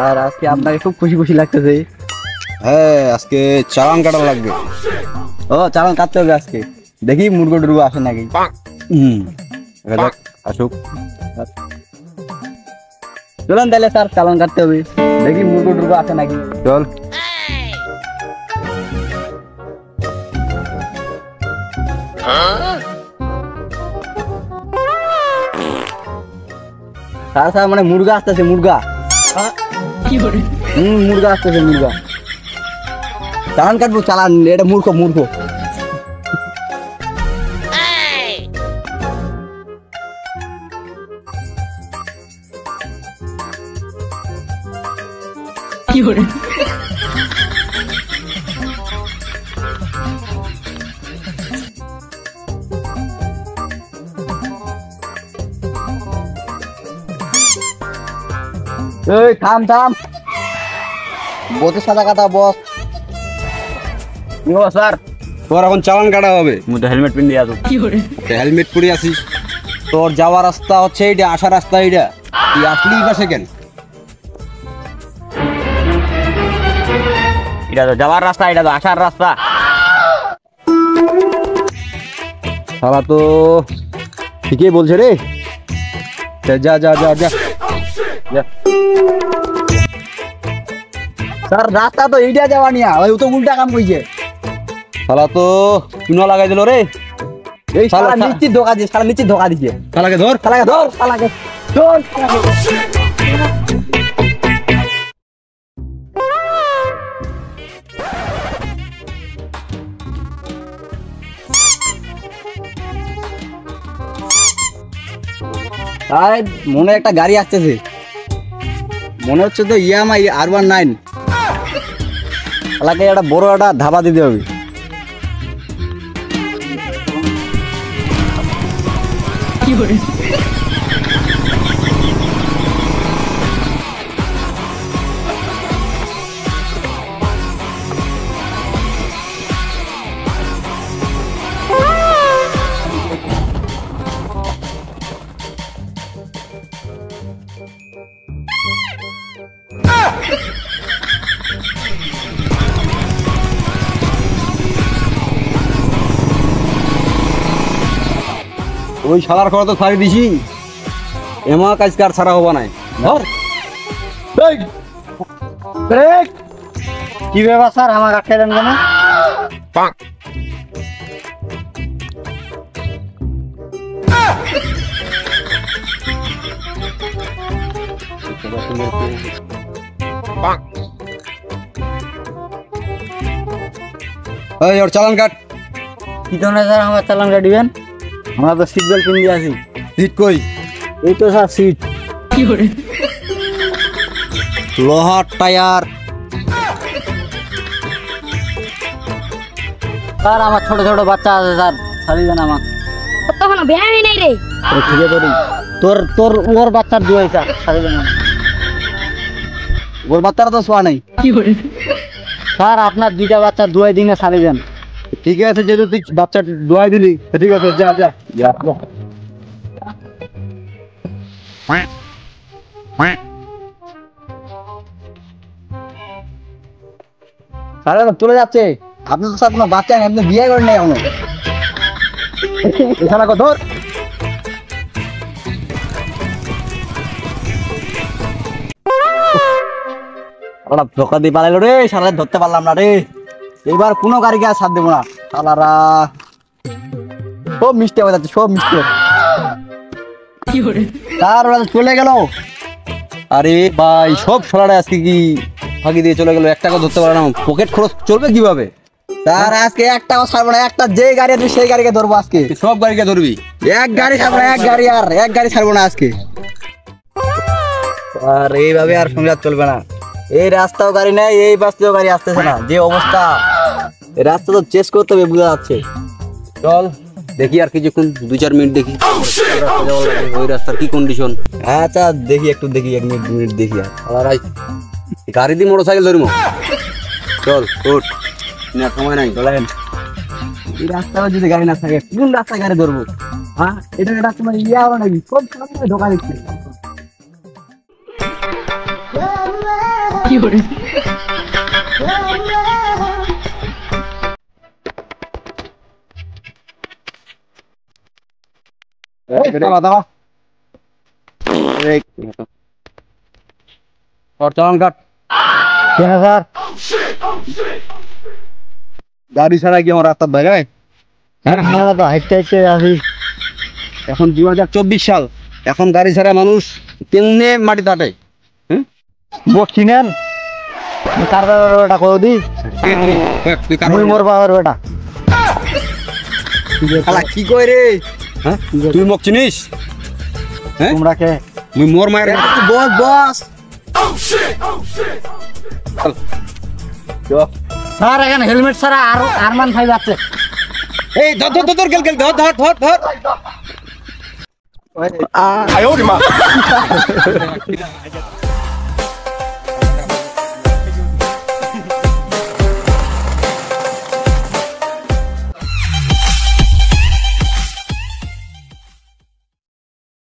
আর আজকে আপনাকে খুব খুশি খুশি লাগতেছে। হ্যাঁ, আজকে চালান কাটা লাগবে। ও চালান কাটতে হবে আজকে। দেখি মুরগো টুরগো আসে নাকি। আসুক। চলুন তাহলে স্যার চালান কাটতে হবে, দেখি মুরগো টুরগো আসে নাকি। চল। স্যার স্যার মানে মুরগা আসতেছে, মুরগা। মুরগা আসতেছে, মুরগা। চালান কাটবো, চালান। এটা মূর্খ মূর্খ। এই থাম থাম, বসে সাদা কথা বস। স্যার, তোর এখন চালান কাটা হবে। মুই হেলমেট পিন্দি আসো। হেলমেট পরে আসিস। তোর যাওয়ার রাস্তা হচ্ছে এইটা, আসার রাস্তা এইটা। তুই আসলি পাশে কেন? এটা তো যাওয়ার রাস্তা, এটা তো আসার রাস্তা। শালা তো ঠিকই বলছে রে। যা যা যা যা। স্যার রাস্তা তো এইটা যাওয়া নিয়া, ওই তো উল্টা কাম কইছে। শালা তো চুনা লাগাই দিল রে। এই শালা নিশ্চিত ধোকা দিছে, শালা নিশ্চিত ধোকা দিছে। শালাকে ধর, শালাকে ধর, শালাকে ধর। আরে মনে একটা গাড়ি আসতেছে, মনে হচ্ছে তো ইয়ামাই R19। শালাকে একটা বড় একটা ধাবা দিতে হবে। ওই শালার খবর তো ছাড়ি দিছি। এমা কাজকার ছাড়া হবা নাই। ধর। ব্রেক। কি ব্যাপার স্যার, আমার আটকে দেন কেন? এই ওর চালান কাট। কি ধরনের স্যার আমার চালান কাটিবেন? আমরা তো সিট বেল্ট কিনে আছি। সিট কই? এই তো স্যার সিট। লোহার টায়ার। স্যার আমার ছোট ছোট বাচ্চা আছে স্যার, ছাড়িবেন আমার। তখন বেয়াই নাই রে। ঠিক আছে, তোর তোর ওর বাচ্চার দুয়াই স্যার, ছাড়িবেন না। ওর বাচ্চারা তো শোয়া নাই। স্যার আপনার দুইটা বাচ্চার দুয়াই দিনে ছাড়িবেন। ঠিক আছে, যেহেতু তুই বাচ্চা দোয়াই দিলি, ঠিক আছে, যা যা যা। স্যার চলে যাচ্ছে। আপনি তো স্যার কোনো বাচ্চা নেই, আপনি বিয়ে করেন নাই এখনো। এখানে ধর। ধোকা দিয়ে পালাইলো রে, শালা ধরতে পারলাম না রে। এবার কোনো গাড়িকে আর সাথ দেবো না। শালারা সব মিষ্টি হয়ে যাচ্ছে, সব মিষ্টি। তার ওরা চলে গেল। আরে ভাই, সব শালারা আজকে কি ফাঁকি দিয়ে চলে গেল। 1 টাকা ধরতে পারে না, পকেট খরচ চলবে কিভাবে? তার আজকে একটাও ছাড়বো না। একটা যে গাড়ি আছে সেই গাড়িকে ধরবো আজকে। সব গাড়িকে ধরবি? এক গাড়ি ছাড়বো না, এক গাড়ি আর এক গাড়ি ছাড়বো না আজকে। আর এইভাবে আর সংঘাত চলবে না। এই রাস্তাও গাড়ি নেই, এই বাসতেও গাড়ি আসতেছে না। যে অবস্থা, এই রাস্তা তো চেস করতে হবে, বোঝা যাচ্ছে। চল। দেখি আর কিছুক্ষণ 2-4 মিনিট দেখি ওই রাস্তার কি কন্ডিশন। আচ্ছা দেখি একটু দেখি 1 মিনিট দেখি আর আর গাড়ি দিয়ে মোটরসাইকেল ধরবো, চল উঠ, না সময় নাই। চলেন। এই রাস্তায় যদি গাড়ি না থাকে কোন রাস্তায় গাড়ি ধরবো? হ্যাঁ এটা রাস্তা মানে ইয়া হবে নাকি? কোন সামনে ঢোকা দিচ্ছে? দাঁড়া, দাঁড়া। চালান কাট। স্যার গাড়ি ছাড়া কি আমার রাস্তার জায়গায়? তো হাইটে হাইটে আসি। এখন 2024 সাল, এখন গাড়ি ছাড়া মানুষ কেমনে মাটি কাটে? বসছি নেন কার ওটা করে দি তুই মুই মোর বাবার ওটা কি কই রে? হ্যাঁ তুই মোক চিনিস? হ্যাঁ তোমরা কে মুই মোর মায়ের বস বস স্যার এখানে হেলমেট ছাড়া আরো আরমান ভাই যাচ্ছে। এই ধর ধর ধর গেল গেল ধর ধর ধর ধর। আয় ওরে মা